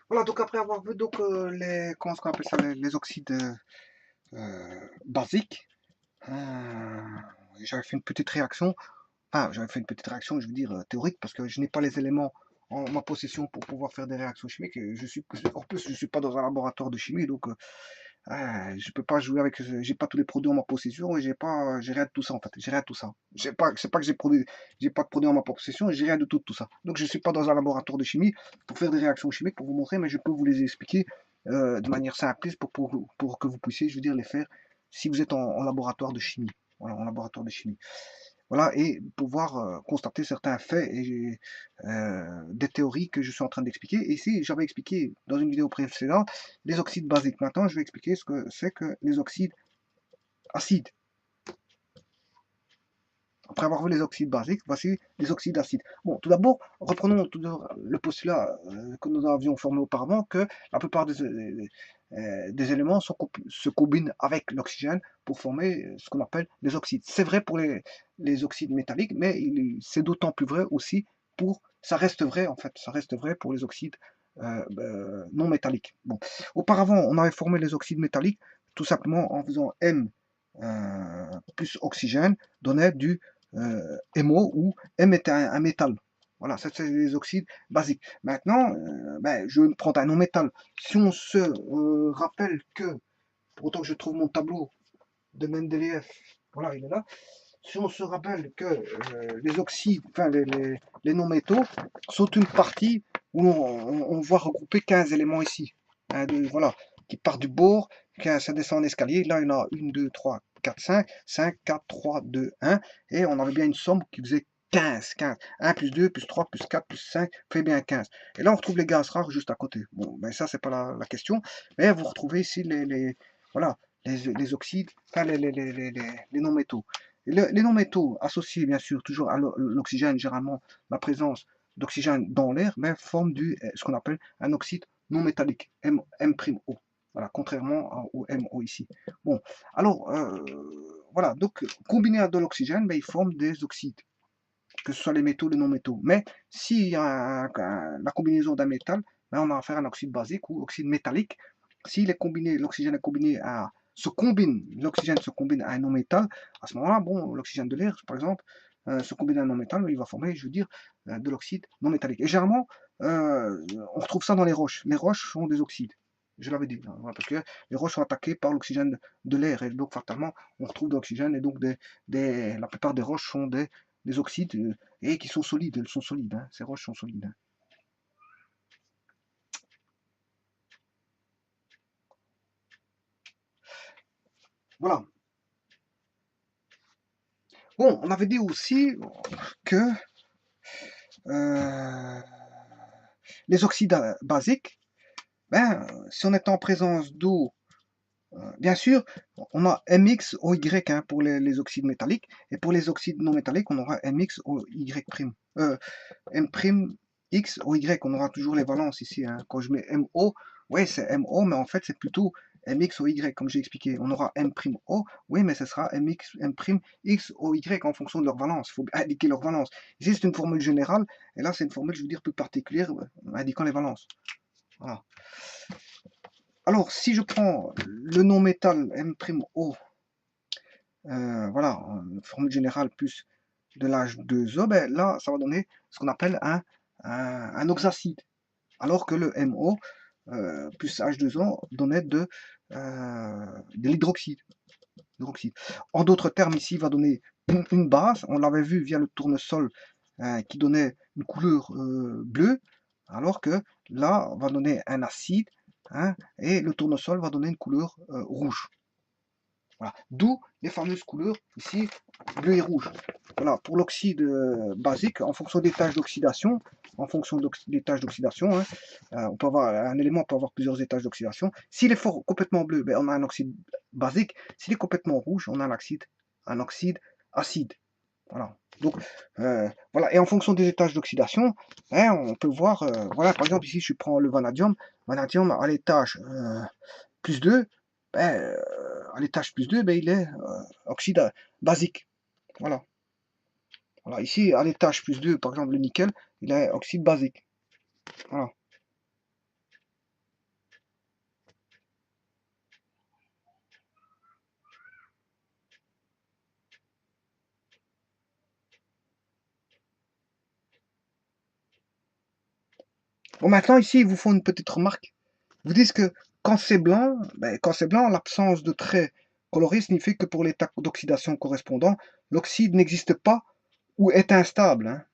Voilà, donc après avoir vu donc, comment est-ce qu'on appelle ça, les oxydes basiques, euh, j'avais fait une petite réaction. Enfin, j'avais fait une petite réaction, je veux dire, théorique, parce que je n'ai pas les éléments en ma possession pour pouvoir faire des réactions chimiques. Et en plus, je ne suis pas dans un laboratoire de chimie, donc je peux pas jouer avec. J'ai pas tous les produits en ma possession et j'ai rien de tout ça en fait. J'ai rien de tout ça. C'est pas que j'ai pas de produits en ma possession, j'ai rien de tout ça. Donc je suis pas dans un laboratoire de chimie pour faire des réactions chimiques pour vous montrer, mais je peux vous les expliquer de manière simpliste pour que vous puissiez, je veux dire, les faire si vous êtes en laboratoire de chimie. Voilà, en laboratoire de chimie. Voilà, et pouvoir constater certains faits et des théories que je suis en train d'expliquer. Et ici, j'avais expliqué dans une vidéo précédente les oxydes basiques. Maintenant, je vais expliquer ce que c'est que les oxydes acides. Après avoir vu les oxydes basiques, voici les oxydes acides. Bon, tout d'abord, reprenons le postulat que nous avions formé auparavant, que la plupart des éléments se combinent avec l'oxygène pour former ce qu'on appelle les oxydes. C'est vrai pour les oxydes métalliques, mais c'est d'autant plus vrai aussi ça reste vrai en fait, ça reste vrai pour les oxydes non métalliques. Bon, auparavant, on avait formé les oxydes métalliques tout simplement en faisant M plus oxygène donnait du MO où M était un métal. Voilà, ça c'est les oxydes basiques. Maintenant, je vais prendre un non-métal. Si on se rappelle que, pour autant que je trouve mon tableau de Mendeleev, voilà, il est là. Si on se rappelle que les oxydes, enfin les non-métaux, sont une partie où on voit regrouper 15 éléments ici. Voilà, qui part du bord, ça descend en escalier. Là, il y en a 1, 2, 3, 4, 5, 4, 3, 2, 1. Et on avait bien une somme qui faisait 15. 1 plus 2, plus 3, plus 4, plus 5, fait bien 15. Et là, on retrouve les gaz rares juste à côté. Bon, mais ça, c'est pas la question. Mais vous retrouvez ici voilà, les oxydes, enfin les non-métaux. Les non-métaux associés, bien sûr, toujours à l'oxygène, généralement la présence d'oxygène dans l'air, mais forment ce qu'on appelle un oxyde non métallique, M''O. Voilà, contrairement au MO ici. Bon, alors, voilà, donc combiné à de l'oxygène, ils forment des oxydes, que ce soit les métaux, les non-métaux. Mais s'il y a la combinaison d'un métal, on a affaire à un oxyde basique ou oxyde métallique. Si l'oxygène est combiné l'oxygène se combine à un non-métal, à ce moment-là, bon, l'oxygène de l'air, par exemple, se combine à un non-métal, il va former, je veux dire, de l'oxyde non métallique. Et généralement, on retrouve ça dans les roches. Les roches sont des oxydes. Je l'avais dit, hein, parce que les roches sont attaquées par l'oxygène de l'air, et donc fatalement, on retrouve de l'oxygène, et donc la plupart des roches sont des oxydes, et qui sont solides, elles sont solides, hein, ces roches sont solides. Hein. Voilà. Bon, on avait dit aussi que euh, les oxydes basiques, si on est en présence d'eau, bien sûr, on a MXOY hein, pour les oxydes métalliques, et pour les oxydes non métalliques, on aura MXOY'. M''X ou Y, on aura toujours les valences ici. Hein. Quand je mets MO, ouais, c'est MO, mais en fait, c'est plutôt MX ou Y, comme j'ai expliqué. On aura M'O, oui, mais ce sera M'X ou Y en fonction de leur valence. Il faut indiquer leur valence. Ici, c'est une formule générale, et là, c'est une formule, je veux dire, plus particulière, indiquant les valences. Voilà. Alors, si je prends le non-métal M'O, voilà, une formule générale plus de l'H2O, là, ça va donner ce qu'on appelle un oxacide. Alors que le MO plus H2O donnait de l'hydroxyde. En d'autres termes, ici, il va donner une base. On l'avait vu via le tournesol qui donnait une couleur bleue, alors que là, on va donner un acide hein, et le tournesol va donner une couleur rouge. Voilà. D'où les fameuses couleurs ici, bleu et rouge. Voilà, pour l'oxyde basique, en fonction des tâches d'oxydation, des tâches d'oxydation, hein, on peut avoir un élément peut avoir plusieurs étages d'oxydation. S'il est complètement bleu, on a un oxyde basique. S'il est complètement rouge, on a un oxyde acide. Voilà. Donc voilà, et en fonction des étages d'oxydation, hein, on peut voir, voilà, par exemple ici je prends le vanadium, à l'étage plus 2, à l'étage plus 2, il est oxyde basique. Voilà. Voilà. Ici, à l'étage plus 2, par exemple, le nickel, il est oxyde basique. Voilà. Bon, maintenant, ici, ils vous font une petite remarque. Ils vous disent que quand c'est blanc, l'absence de traits colorés signifie que pour l'état d'oxydation correspondant, l'oxyde n'existe pas ou est instable, hein.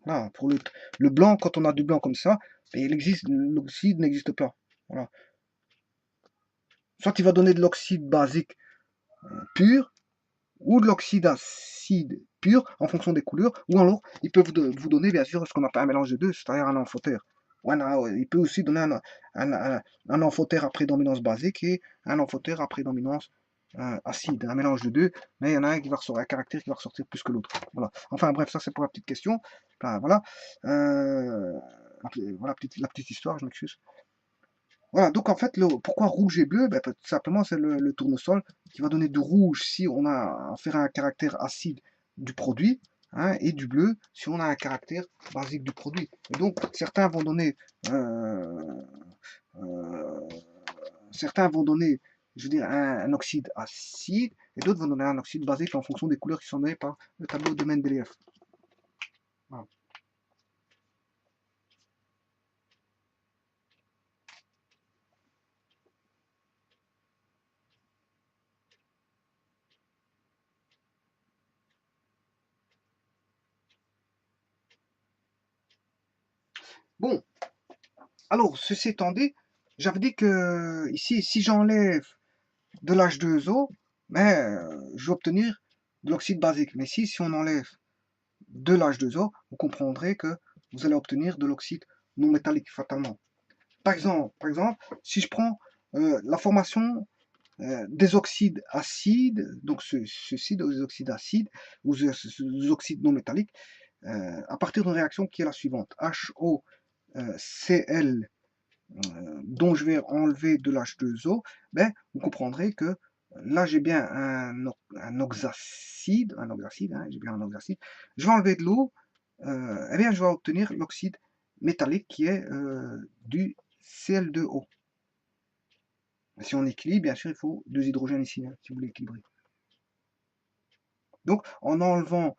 Voilà, pour le blanc, quand on a du blanc comme ça, ben, l'oxyde n'existe pas. Voilà. Soit il va donner de l'oxyde basique pur, ou de l'oxyde acide pur en fonction des couleurs, ou alors il peut vous donner bien sûr ce qu'on appelle un mélange de deux, c'est-à-dire un amphotère. Il peut aussi donner un amphotère à prédominance basique et un amphotère à prédominance acide, un mélange de deux, mais il y en a un qui va ressortir, un caractère qui va ressortir plus que l'autre. Voilà. Enfin bref, ça c'est pour la petite question. Enfin, voilà. Voilà la petite histoire, je m'excuse. Voilà, donc en fait, pourquoi rouge et bleu? Ben, tout simplement, c'est le tournesol qui va donner du rouge si on a affaire à un caractère acide du produit, hein, et du bleu si on a un caractère basique du produit. Et donc, euh, euh, certains vont donner, je veux dire, un oxyde acide, et d'autres vont donner un oxyde basique en fonction des couleurs qui sont données par le tableau de Mendeleïev. Voilà. Bon, alors, ceci étant dit, j'avais dit que ici, si j'enlève de l'H2O, mais je vais obtenir de l'oxyde basique. Mais si on enlève de l'H2O, vous comprendrez que vous allez obtenir de l'oxyde non métallique fatalement. Par exemple, si je prends la formation des oxydes acides, donc ceci des oxydes acides ou des oxydes non métalliques, à partir d'une réaction qui est la suivante. HOCl dont je vais enlever de l'H2O, ben, vous comprendrez que là j'ai bien un oxacide, hein, j'ai bien un oxacide. Je vais enlever de l'eau, eh bien je vais obtenir l'oxyde métallique qui est du Cl2O. Si on équilibre, bien sûr, il faut deux hydrogènes ici, hein, si vous voulez équilibrer. Donc, en enlevant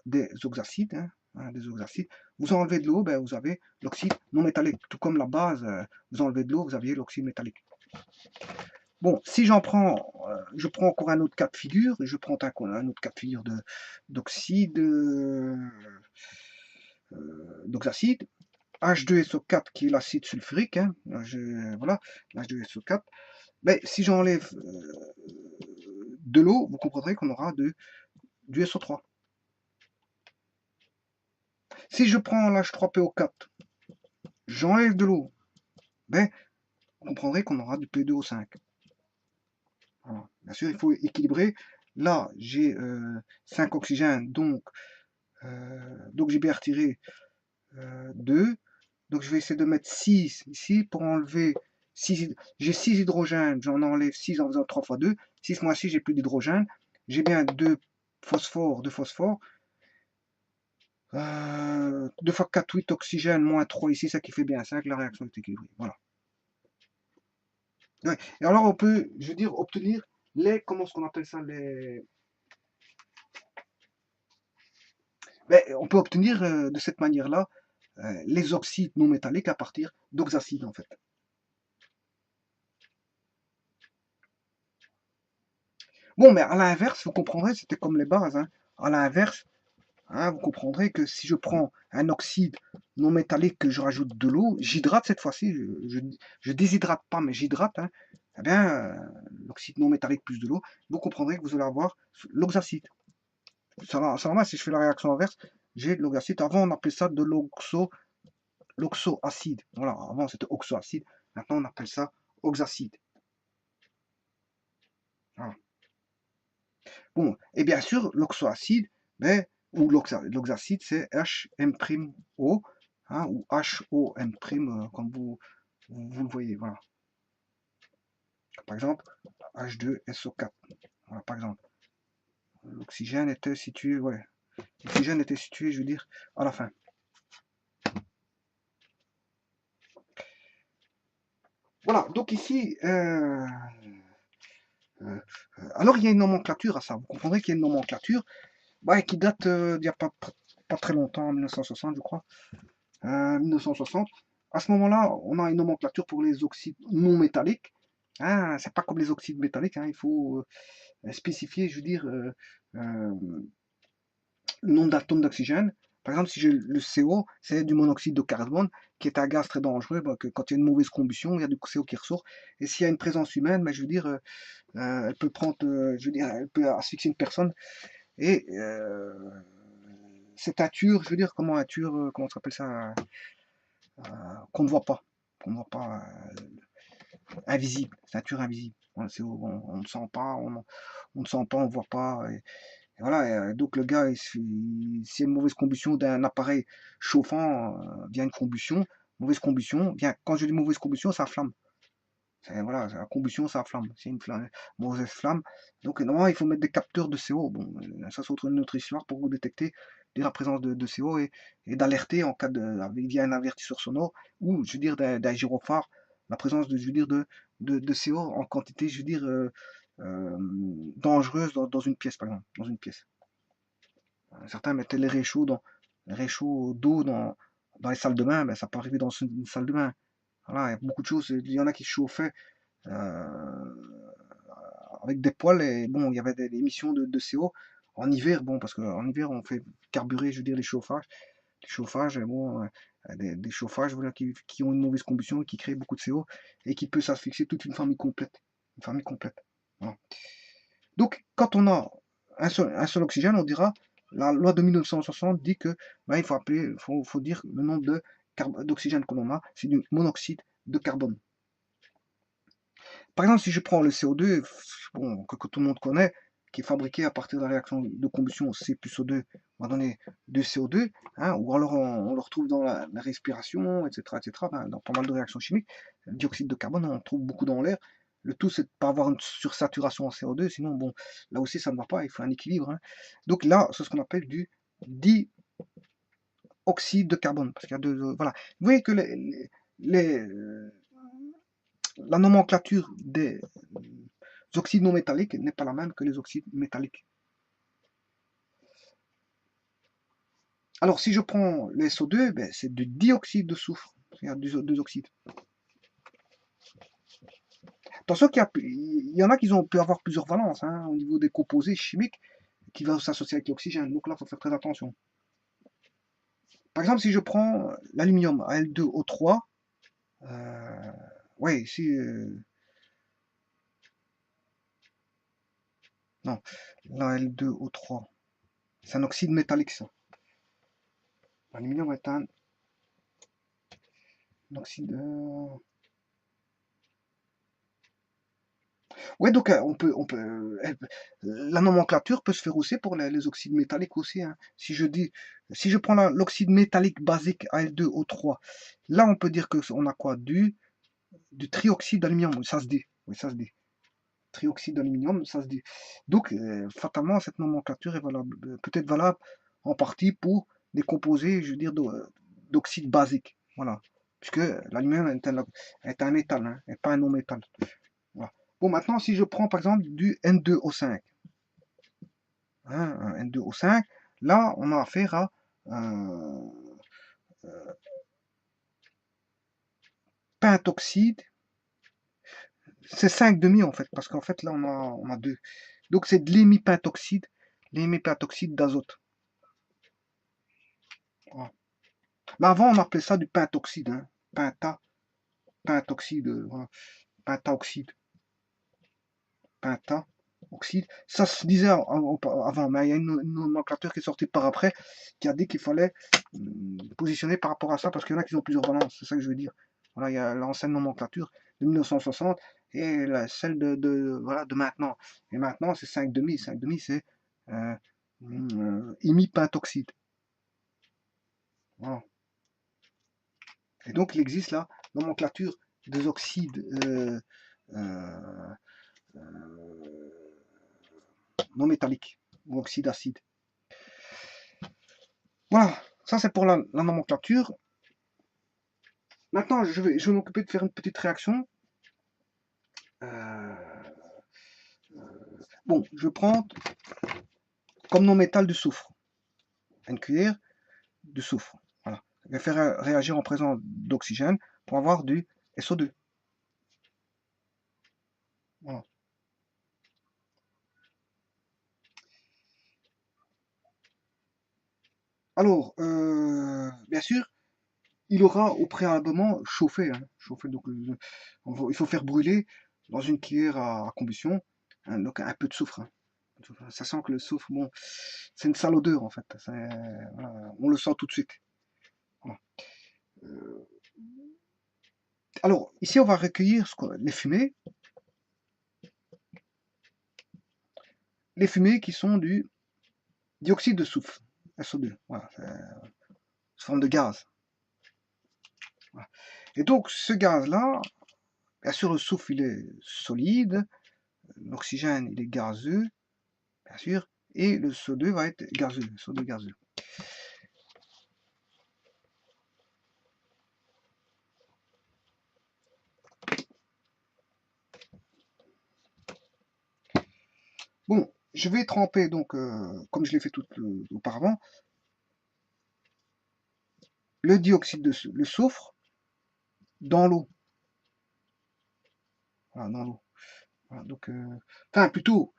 des oxacides, vous enlevez de l'eau, ben, vous avez l'oxyde non métallique. Tout comme la base, vous enlevez de l'eau, vous aviez l'oxyde métallique. Bon, si je prends encore un autre cas de figure, je prends un autre cas de figure d'oxyde, d'oxacide, H2SO4 qui est l'acide sulfurique, hein, voilà, l'H2SO4, mais si j'enlève de l'eau, vous comprendrez qu'on aura du SO3. Si je prends l'H3PO4, j'enlève de l'eau, ben, vous comprendrez qu'on aura du P2O5. Voilà. Bien sûr, il faut équilibrer. Là, j'ai 5 oxygènes, donc j'ai bien retiré 2. Donc je vais essayer de mettre 6 ici pour enlever 6. J'ai 6 hydrogènes, j'en enlève 6 en faisant 3 fois 2. 6 moins 6, j'ai plus d'hydrogène. J'ai bien 2 phosphore, 2 phosphore. 2 fois 4, 8 oxygène, moins 3 ici, ça qui fait bien 5, la réaction est équilibrée. Voilà. Ouais. Et alors on peut, je veux dire, obtenir comment est-ce qu'on appelle ça, ben, on peut obtenir de cette manière-là les oxydes non métalliques à partir d'oxacides en fait. Bon, mais à l'inverse, vous comprendrez, c'était comme les bases, hein. À l'inverse, hein, vous comprendrez que si je prends un oxyde non métallique que je rajoute de l'eau, j'hydrate cette fois-ci, je déshydrate pas, mais j'hydrate, hein, eh bien, l'oxyde non métallique plus de l'eau, vous comprendrez que vous allez avoir l'oxacide. Ça va, si je fais la réaction inverse, j'ai de l'oxacide. Avant, on appelait ça de l'oxoacide. Voilà, avant c'était oxoacide, maintenant on appelle ça oxacide. Voilà. Bon, et bien sûr, l'oxoacide, ben, ou l'oxacide, c'est HM', hein, ou HOM', comme vous le voyez. Voilà. Par exemple, H2SO4. Voilà, par exemple. L'oxygène était situé, ouais. L'oxygène était situé, je veux dire, à la fin. Voilà, donc ici, alors il y a une nomenclature à ça. Vous comprendrez qu'il y a une nomenclature qui date d'il n'y a pas très longtemps, en 1960, je crois. 1960. À ce moment-là, on a une nomenclature pour les oxydes non métalliques. Hein, c'est pas comme les oxydes métalliques, hein, il faut spécifier, je veux dire, euh, le nombre d'atomes d'oxygène. Par exemple, si j'ai le CO, c'est du monoxyde de carbone, qui est un gaz très dangereux, bah, que quand il y a une mauvaise combustion, il y a du CO qui ressort. Et s'il y a une présence humaine, bah, je veux dire, elle peut prendre, je veux dire, elle peut asphyxier une personne. Et cette nature, je veux dire, comment nature, comment on s'appelle ça, qu'on ne voit pas, qu'on ne voit pas, invisible, nature invisible. Voilà, on ne sent pas, on ne sent pas, on ne voit pas. Et voilà, donc le gars, s'il y a une mauvaise combustion d'un appareil chauffant via une combustion, mauvaise combustion, bien, quand je dis mauvaise combustion, ça flamme. Voilà, la combustion, ça flamme. C'est une flamme, mauvaise flamme. Donc, normalement, il faut mettre des capteurs de CO. Bon, ça, c'est une autre histoire pour vous détecter la présence de CO et d'alerter en cas de, via un avertisseur sonore ou, je veux dire, d'un gyrophare, la présence de, je veux dire, de CO en quantité, je veux dire, dangereuse dans une pièce, par exemple, dans une pièce. Certains mettaient les réchauds d'eau dans les salles de bain, ben, ça peut arriver dans une salle de bain. Voilà, il y a beaucoup de choses. Il y en a qui chauffaient avec des poêles et bon, il y avait des émissions de CO en hiver, bon, parce qu'en hiver, on fait carburer, je veux dire, les chauffages. Les chauffages, bon, des chauffages voilà, qui ont une mauvaise combustion et qui créent beaucoup de CO et qui peut s'asphyxier toute une famille complète. Une famille complète. Voilà. Donc, quand on a un seul oxygène, on dira, la loi de 1960 dit que ben, il faut appeler, faut dire le nombre d'oxygène que l'on a, c'est du monoxyde de carbone. Par exemple, si je prends le CO2, bon, que tout le monde connaît, qui est fabriqué à partir de la réaction de combustion C plus O2, on va donner 2 CO2, hein, ou alors on le retrouve dans la respiration, etc., ben, dans pas mal de réactions chimiques. Le dioxyde de carbone, on le trouve beaucoup dans l'air. Le tout, c'est de ne pas avoir une sursaturation en CO2, sinon, bon, là aussi, ça ne va pas, il faut un équilibre. Hein. Donc là, c'est ce qu'on appelle du dioxyde de carbone, parce qu'il y a deux, voilà. Vous voyez que la nomenclature des oxydes non métalliques n'est pas la même que les oxydes métalliques. Alors, si je prends le SO2, ben, c'est du dioxyde de soufre. Il y a deux oxydes. Attention qu'il y en a qui peuvent avoir plusieurs valences hein, au niveau des composés chimiques qui vont s'associer avec l'oxygène. Donc là, il faut faire très attention. Par exemple, si je prends l'aluminium Al2O3, ouais, ici, non, l'Al2O3, c'est un oxyde métallique, ça. L'aluminium est un oxyde. Ouais, donc la nomenclature peut se faire aussi pour les oxydes métalliques aussi. Hein. Si je prends l'oxyde métallique basique Al2O3, là on peut dire que on a quoi du trioxyde d'aluminium. Oui, ça se dit. Oui, ça se dit. Trioxyde d'aluminium, ça se dit. Donc fatalement cette nomenclature est valable, peut-être valable en partie pour des composés, je veux dire, d'oxyde basique. Voilà. Puisque l'aluminium est un métal, hein, et pas un non-métal. Voilà. Bon, maintenant, si je prends par exemple du N2O5, hein, un N2O5, là, on a affaire à pentoxyde. C'est 5 demi en fait, parce qu'en fait, là, on a deux. Donc, c'est de l'hémipentoxyde d'azote. Voilà. Mais avant, on appelait ça du pentoxyde, hein, pentoxyde, voilà, pentaoxyde, oxyde. Ça se disait avant, mais il y a une nomenclature qui est sortie par après qui a dit qu'il fallait positionner par rapport à ça parce qu'il y en a qui ont plusieurs valences, c'est ça que je veux dire. Voilà, il y a l'ancienne nomenclature de 1960 et celle voilà, de maintenant. Et maintenant, c'est 5 demi. 5 demi, c'est imipentoxyde. Voilà. Et donc, il existe là nomenclature des oxydes euh, non métalliques ou oxydes acides. Voilà, ça c'est pour la nomenclature. Maintenant, je vais m'occuper de faire une petite réaction. Bon, je prends comme non métal du soufre. Une cuillère de soufre. Voilà. va faire réagir en présence d'oxygène pour avoir du SO2. Voilà. Alors, bien sûr, il aura au préalablement chauffé, hein, chauffé donc, il faut faire brûler dans une cuillère à combustion, hein, donc un peu de soufre, hein. Sachant que le soufre, bon, c'est une sale odeur en fait. Voilà, on le sent tout de suite. Voilà. Euh, alors, ici, on va recueillir les fumées qui sont du dioxyde de soufre, SO2, voilà, sous forme de gaz. Voilà. Et donc, ce gaz-là, bien sûr, le soufre, il est solide, l'oxygène, il est gazeux, bien sûr, et le SO2 va être gazeux, SO2 gazeux. Bon, je vais tremper, donc, comme je l'ai fait tout auparavant, le dioxyde le soufre dans l'eau. Voilà, dans l'eau. Voilà, donc, enfin, plutôt,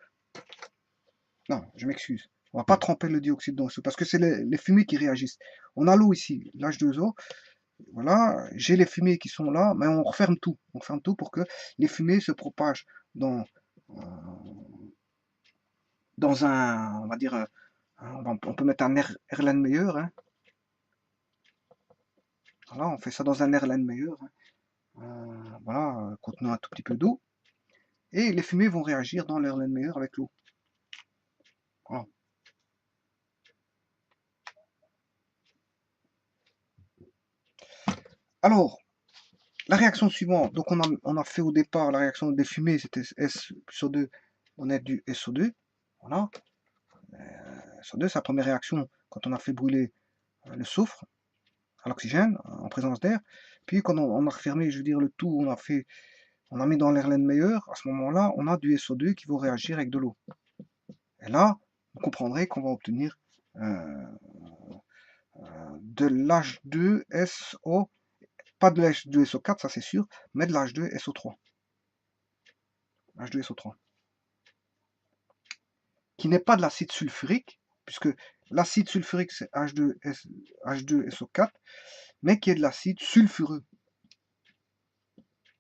non, je m'excuse. On va pas tremper le dioxyde dans l'eau, parce que c'est les fumées qui réagissent. On a l'eau ici, l'H2O, voilà, j'ai les fumées qui sont là, mais on referme tout. On ferme tout pour que les fumées se propagent dans, euh, dans un, on va dire, on peut mettre un Erlenmeyer, hein. Voilà, on fait ça dans un Erlenmeyer, hein. Voilà, contenant un tout petit peu d'eau. Et les fumées vont réagir dans l'Erlenmeyer avec l'eau. Voilà. Alors, la réaction suivante, donc on a fait au départ la réaction des fumées, c'était S plus O2, on a du SO2. Voilà. SO2, c'est la première réaction quand on a fait brûler le soufre à l'oxygène en présence d'air. Puis quand on a refermé, je veux dire, le tout, on a mis dans l'Erlenmeyer, à ce moment-là, on a du SO2 qui va réagir avec de l'eau. Et là, vous comprendrez qu'on va obtenir de l'H2SO, pas de l'H2SO4, ça c'est sûr, mais de l'H2SO3. H2SO3. Qui n'est pas de l'acide sulfurique, puisque l'acide sulfurique c'est H2SO4, mais qui est de l'acide sulfureux.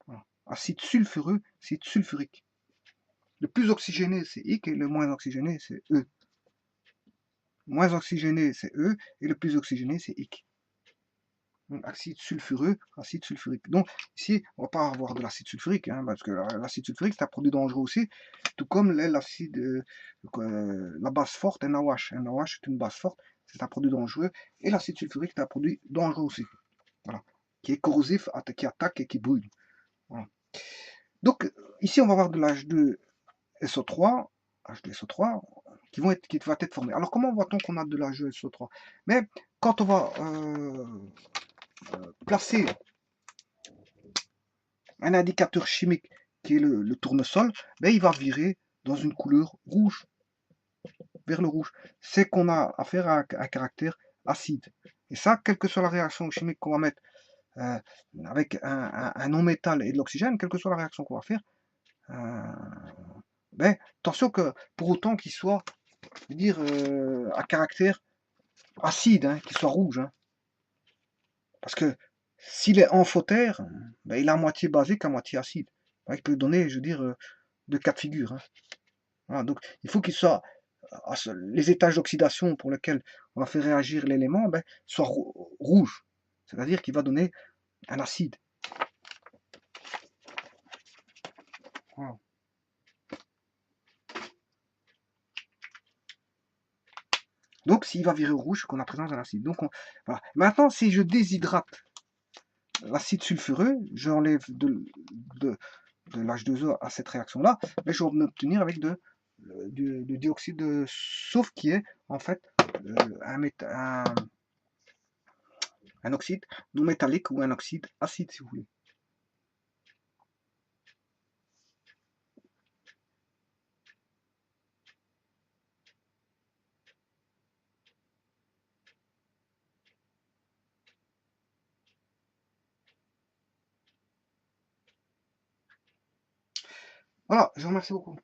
Voilà. Acide sulfureux, acide sulfurique. Le plus oxygéné c'est I et le moins oxygéné c'est E. Le moins oxygéné c'est E et le plus oxygéné c'est I. Donc, acide sulfureux, acide sulfurique. Donc ici, on ne va pas avoir de l'acide sulfurique, hein, parce que l'acide sulfurique c'est un produit dangereux aussi, tout comme l'acide, la base forte NaOH. NaOH est une base forte, c'est un produit dangereux, et l'acide sulfurique est un produit dangereux aussi, voilà, qui est corrosif, qui attaque et qui brûle. Voilà. Donc ici, on va avoir de l'H2SO3, H2SO3, qui va être formé. Alors comment voit-on qu'on a de l'H2SO3? Mais quand on va placer un indicateur chimique qui est le tournesol, ben, il va virer dans une couleur rouge, vers le rouge. C'est qu'on a affaire à un caractère acide. Et ça, quelle que soit la réaction chimique qu'on va mettre euh, avec un non-métal et de l'oxygène, quelle que soit la réaction qu'on va faire, euh, ben, attention que pour autant qu'il soit, je veux dire, à caractère acide, hein, qu'il soit rouge. Hein. Parce que s'il est amphotère, ben, il est à moitié basique, à moitié acide. Il peut donner, je veux dire, deux cas de figure. Hein. Voilà, donc il faut qu'il soit les étages d'oxydation pour lesquels on va faire réagir l'élément ben, soient rouges. C'est-à-dire qu'il va donner un acide. Voilà. Donc s'il va virer rouge, c'est qu'on a présence d'un acide. Donc voilà. Maintenant, si je déshydrate l'acide sulfureux, j'enlève de l'H2O à cette réaction-là, mais je vais m'obtenir avec du dioxyde de soufre qui est en fait un oxyde non métallique ou un oxyde acide si vous voulez. Voilà, je vous remercie beaucoup.